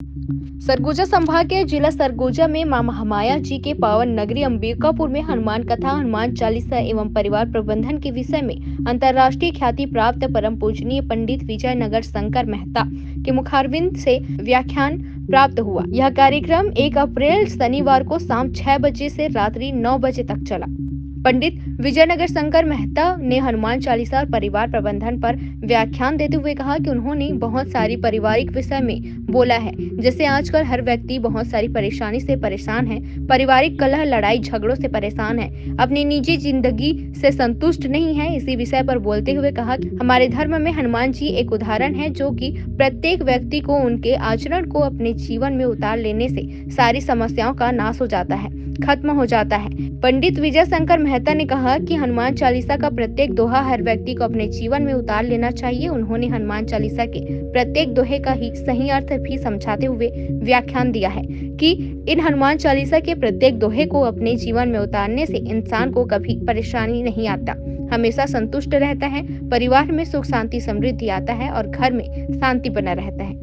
सरगुजा संभाग के जिला सरगुजा में मां महामाया जी के पावन नगरी अंबिकापुर में हनुमान कथा, हनुमान चालीसा एवं परिवार प्रबंधन के विषय में अंतर्राष्ट्रीय ख्याति प्राप्त परम पूजनीय पंडित विजय नगर शंकर मेहता के मुखारविंद से व्याख्यान प्राप्त हुआ। यह कार्यक्रम 1 अप्रैल शनिवार को शाम 6 बजे से रात्रि 9 बजे तक चला। पंडित विजयनगर शंकर मेहता ने हनुमान चालीसा और परिवार प्रबंधन पर व्याख्यान देते हुए कहा कि उन्होंने बहुत सारी पारिवारिक विषय में बोला है, जैसे आजकल हर व्यक्ति बहुत सारी परेशानी से परेशान है, पारिवारिक कलह, लड़ाई झगड़ों से परेशान है, अपनी निजी जिंदगी से संतुष्ट नहीं है। इसी विषय पर बोलते हुए कहा कि हमारे धर्म में हनुमान जी एक उदाहरण है, जो कि प्रत्येक व्यक्ति को उनके आचरण को अपने जीवन में उतार लेने से सारी समस्याओं का नाश हो जाता है, खत्म हो जाता है। पंडित विजय शंकर मेहता ने कहा कि हनुमान चालीसा का प्रत्येक दोहा हर व्यक्ति को अपने जीवन में उतार लेना चाहिए। उन्होंने हनुमान चालीसा के प्रत्येक दोहे का ही सही अर्थ भी समझाते हुए व्याख्यान दिया है कि इन हनुमान चालीसा के प्रत्येक दोहे को अपने जीवन में उतारने से इंसान को कभी परेशानी नहीं आता, हमेशा संतुष्ट रहता है, परिवार में सुख शांति समृद्धि आता है और घर में शांति बना रहता है।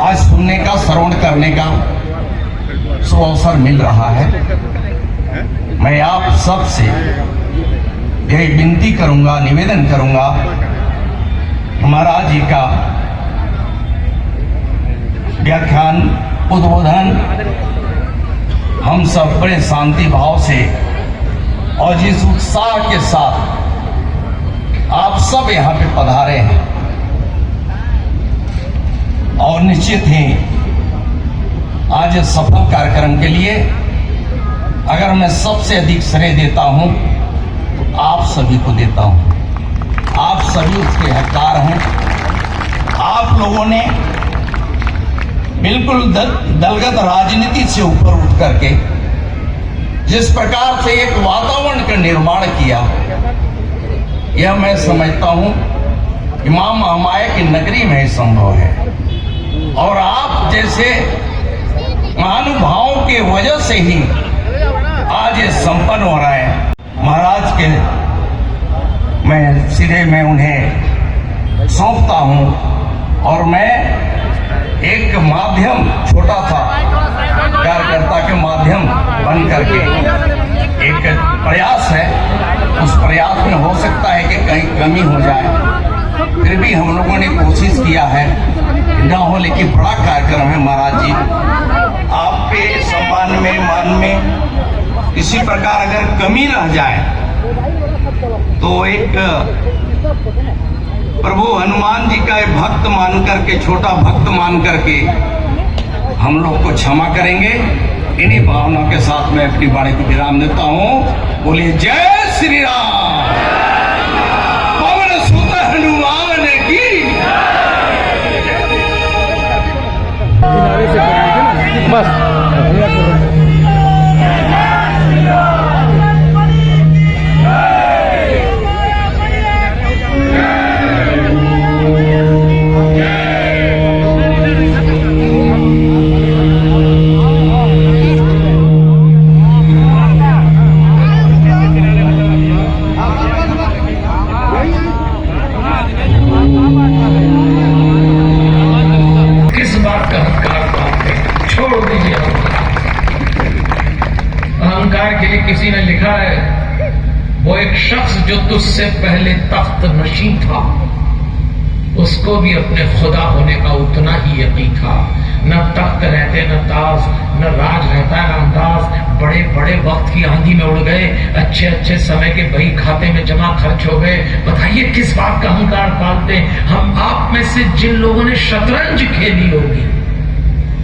आज सुनने का, श्रवण करने का अवसर मिल रहा है। मैं आप सब से यही विनती करूंगा, निवेदन करूंगा, महाराज जी का व्याख्यान, उद्बोधन हम सब बड़े शांति भाव से और जिस उत्साह के साथ आप सब यहाँ पे पधारे हैं और निश्चित ही आज सफल कार्यक्रम के लिए अगर मैं सबसे अधिक श्रेय देता हूं तो आप सभी को देता हूं। आप सभी उसके हकदार हैं। आप लोगों ने बिल्कुल दलगत राजनीति से ऊपर उठ करके जिस प्रकार से एक वातावरण का निर्माण किया, यह मैं समझता हूं कि मां महामाया की नगरी में संभव है। और आप जैसे महानुभावों के वजह से ही आज ये संपन्न हो रहा है। महाराज के मैं सीधे मैं उन्हें सौंपता हूं और मैं एक माध्यम, छोटा सा कार्यकर्ता के माध्यम बन करके एक प्रयास है, उस प्रयास में हो सकता है कि कहीं कमी हो जाए, फिर भी हम लोगों ने कोशिश किया है न हो, लेकिन बड़ा कार्यक्रम है। महाराज जी आपके सम्मान में, मान में इसी प्रकार अगर कमी रह जाए तो एक प्रभु हनुमान जी का एक भक्त मान करके, छोटा भक्त मान करके हम लोग को क्षमा करेंगे। इन्हीं भावनाओं के साथ मैं अपनी वाणी को विराम देता हूं। बोलिए जय श्री राम, पवन सुत हनुमान की। अहंकार के लिए किसी ने लिखा है, वो एक शख्स जो तुझसे पहले तख्त नशीं था, उसको भी अपने खुदा होने का उतना ही यकीन था। न तख्त रहते, न ताज, न राज रहता, न अंदाज। बड़े बड़े वक्त की आंधी में उड़ गए, अच्छे अच्छे समय के बही खाते में जमा खर्च हो गए। बताइए किस बात का अहंकार पालते हैं? हम आप में से जिन लोगों ने शतरंज खेली होगी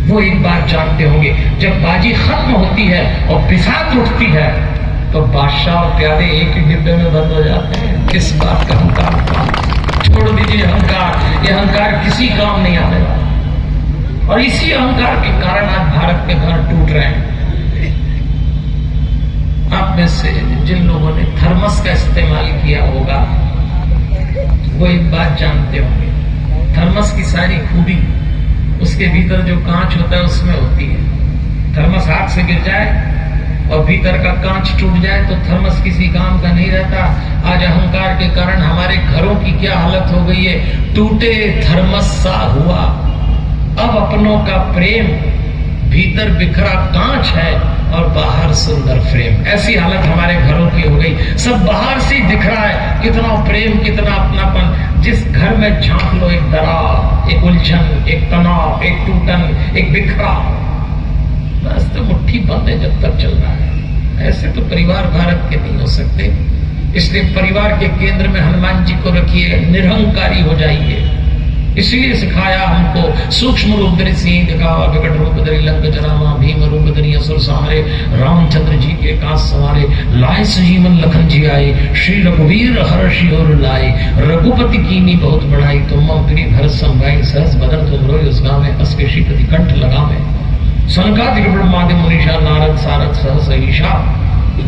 वो एक बार जानते होंगे, जब बाजी खत्म होती है और बिसात उठती है तो बादशाह और प्यादे एक ही डिब्बे में बंद हो जाते हैं। किस बात का अहंकार? छोड़ दीजिए अहंकार, ये अहंकार किसी काम नहीं आने वाला। और इसी अहंकार के कारण आज भारत के घर टूट रहे हैं। आप में से जिन लोगों ने थर्मस का इस्तेमाल किया होगा वो एक बात जानते होंगे, थर्मस की सारी खूबी उसके भीतर जो कांच होता है उसमें होती है। थर्मस हाथ से गिर जाए और भीतर का कांच टूट जाए तो थर्मस किसी काम का नहीं रहता। आज अहंकार के कारण हमारे घरों की क्या हालत हो गई है, टूटे थर्मस सा हुआ अब अपनों का प्रेम भीतर बिखरा कांच है और बाहर सुंदर फ्रेम। ऐसी हालत हमारे घरों की हो गई। सब बाहर से दिख रहा है कितना प्रेम, कितना अपनापन। जिस घर में झांक लो एक दरार, एक उलझन, एक तनाव, एक टूटन, एक बिखरा, बस तो मुट्ठी बंद है जब तक चल रहा है। ऐसे तो परिवार भारत के नहीं हो सकते। इसलिए परिवार के केंद्र में हनुमान जी को रखिए, निरहंकारी हो जाइए। इसलिए सिखाया हमको सूक्ष्म रूप धरि सिंह दिखावा, विकट रूप धरि लंक जरावा, भीम रूप धरि असुर संहारे, रामचंद्र जी के काज सवारे, लाए संजीवन लखन जी आए, श्री रघुवीर हर्षि और लाए, रघुपति कीनी बहुत बढ़ाई, तुम प्रिय भरत सम भाई, सहस बदन तुम रोय उस गावे, हस के श्रीपति कंठ लगावे, सनकादिक ब्रह्मादि मुनीषा, नारद सारद सहस ईशा,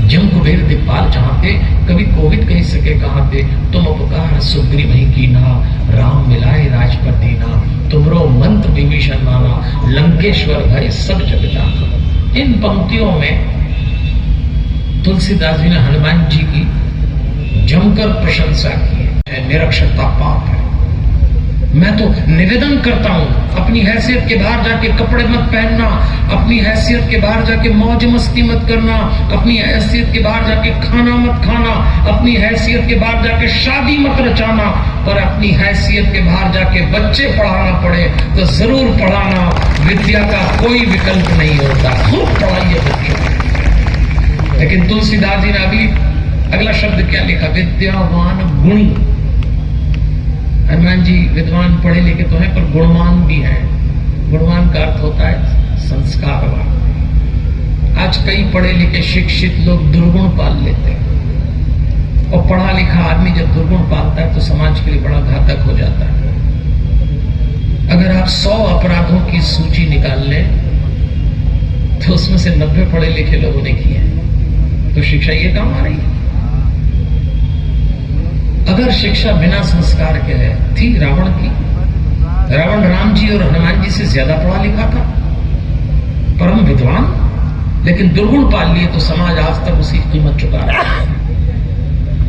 जम कुबेर दिक्पाल चाहते, कभी कोविद कही सके कहाते, तुम उपकार सुग्रीव ही कीना, राम मिलाए राजपद दीना, तुमरो मंत्र विभीषण माना, लंकेश्वर भय सब जग जाना। इन पंक्तियों में तुलसीदास जी ने हनुमान जी की जमकर प्रशंसा की है। निरक्षरता पाप है। मैं तो निवेदन करता हूं, अपनी हैसियत के बाहर जाके कपड़े मत पहनना, अपनी हैसियत के बाहर जाके मौज मस्ती मत करना, अपनी हैसियत के बाहर जाके खाना मत खाना, अपनी हैसियत के बाहर जाके शादी मत रचाना, पर अपनी हैसियत के बाहर जाके बच्चे पढ़ाना पड़े तो जरूर पढ़ाना। विद्या का कोई विकल्प नहीं होता, खूब पढ़ाइए बच्चों। लेकिन तुलसीदास जी ने अभी अगला शब्द क्या लिखा, विद्यावान गुणी। हनुमान जी विद्वान पढ़े लिखे तो हैं, पर गुणवान भी हैं। गुणवान का अर्थ होता है संस्कारवान। आज कई पढ़े लिखे शिक्षित लोग दुर्गुण पाल लेते हैं, और पढ़ा लिखा आदमी जब दुर्गुण पालता है तो समाज के लिए बड़ा घातक हो जाता है। अगर आप 100 अपराधों की सूची निकाल लें तो उसमें से 90 पढ़े लिखे लोगों ने किए, तो शिक्षा ये काम आ रही है। अगर शिक्षा बिना संस्कार के है, थी रावण की। रावण राम जी और हनुमान जी से ज्यादा पढ़ा लिखा था, परम विद्वान, लेकिन दुर्गुण पाल लिए तो समाज आज तक उसकी कीमत चुका रहा है।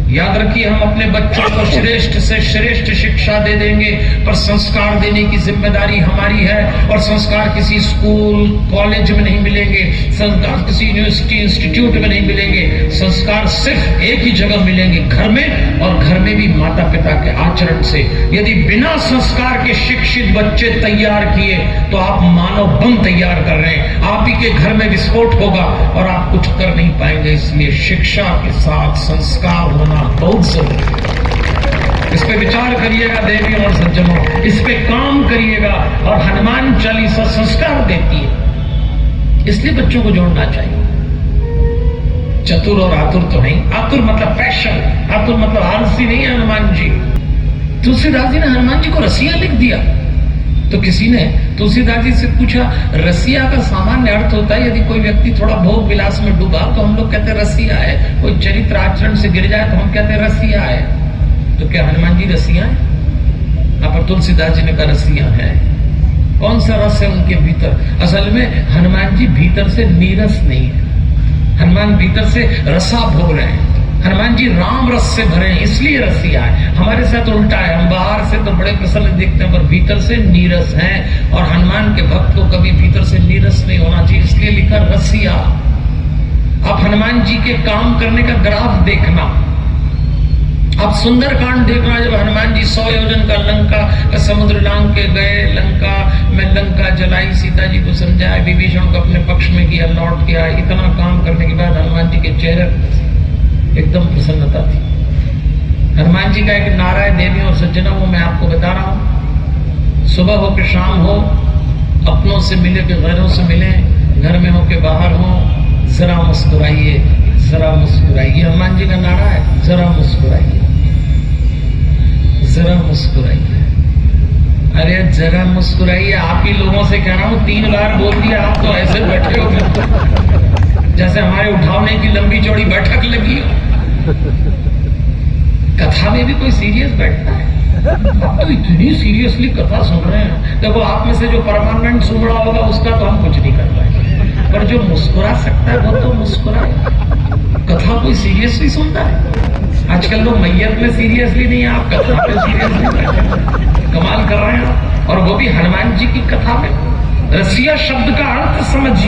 याद रखिए, हम अपने बच्चों को श्रेष्ठ से श्रेष्ठ शिक्षा दे देंगे, पर संस्कार देने की जिम्मेदारी हमारी है। और संस्कार किसी स्कूल कॉलेज में नहीं मिलेंगे, संस्कार किसी यूनिवर्सिटी इंस्टीट्यूट में नहीं मिलेंगे। संस्कार सिर्फ एक ही जगह मिलेंगे, घर में, और घर में भी माता पिता के आचरण से। यदि बिना संस्कार के शिक्षित बच्चे तैयार किए तो आप मानव बम तैयार कर रहे हैं। आप ही के घर में विस्फोट होगा और आप कुछ कर नहीं पाएंगे। इसलिए शिक्षा के साथ संस्कार होना बहुत जरूरी है। इस पे विचार करिएगा देवियों और सज्जनों, इस पे काम करिएगा। और हनुमान चालीसा संस्कार देती है, इसलिए बच्चों को जोड़ना चाहिए। चतुर और आतुर तो नहीं, आतुर मतलब पैशन, आतुर मतलब आलसी नहीं है हनुमान जी। तुलसीदास जी ने हनुमान जी को रसिया लिख दिया। तो किसी ने तुलसीदास जी से पूछा, रसिया का सामान्य अर्थ होता है यदि कोई व्यक्ति थोड़ा भोग विलास में डूबा तो हम लोग कहते हैं रसिया है। कोई चरित्र आचरण से गिर जाए तो हम कहते हैं रसिया है। तो क्या हनुमान जी रसिया है? पर तुलसीदास जी ने कहा रसिया है। कौन सा रस है उनके भीतर? असल में हनुमान जी भीतर से नीरस नहीं है, हनुमान भीतर से रसा भोग रहे हैं। हनुमान जी राम रस से भरे हैं, इसलिए रसिया है। हमारे साथ उल्टा है, हम बाहर से तो बड़े प्रसन्न दिखते हैं पर भीतर से नीरस हैं। और हनुमान के भक्त को कभी भीतर से नीरस नहीं होना चाहिए, इसलिए लिखा रसिया। आप हनुमान जी के काम करने का ग्राफ देखना, आप सुंदरकांड देखना। जब हनुमान जी 100 योजन का लंका का समुद्र लांग के गए, लंका में लंका जलाई, सीता जी को समझाया, विभीषण को अपने पक्ष में किया, लौट के आए। इतना काम करने के बाद हनुमान जी के चेहरे एकदम प्रसन्नता थी। हनुमान जी का एक नारा है देवी और सज्जनों, वो मैं आपको बता रहा हूं। सुबह हो के शाम हो, अपनों से मिले के गैरों से मिले, घर में हो के बाहर हो, जरा मुस्कुराइए, जरा मुस्कुराइए। हनुमान जी का नारा है, जरा मुस्कुराइए, जरा मुस्कुराइए। अरे जरा मुस्कुराइए, आप ही लोगों से कह रहा हूं, 3 बार बोल दिया, आप तो ऐसे बैठे हो जैसे हमारे उठाने की लंबी चौड़ी बैठक लगी हो। कथा में भी कोई सीरियस बैठता है? आप तो इतनी सीरियसली कथा सुन रहे हैं। देखो, आप में से जो परमानेंट सुन रहा होगा उसका तो हम कुछ नहीं कर पाएंगे, पर जो मुस्कुरा सकता है वो तो मुस्कुराए। कथा कोई सीरियसली सुनता है? आजकल लोग मैयत में सीरियसली नहीं है, आप कथा पे सीरियसली बैठे। कमाल कर रहे हैं, और वो भी हनुमान जी की कथा में। रसिया शब्द का अर्थ समझिए।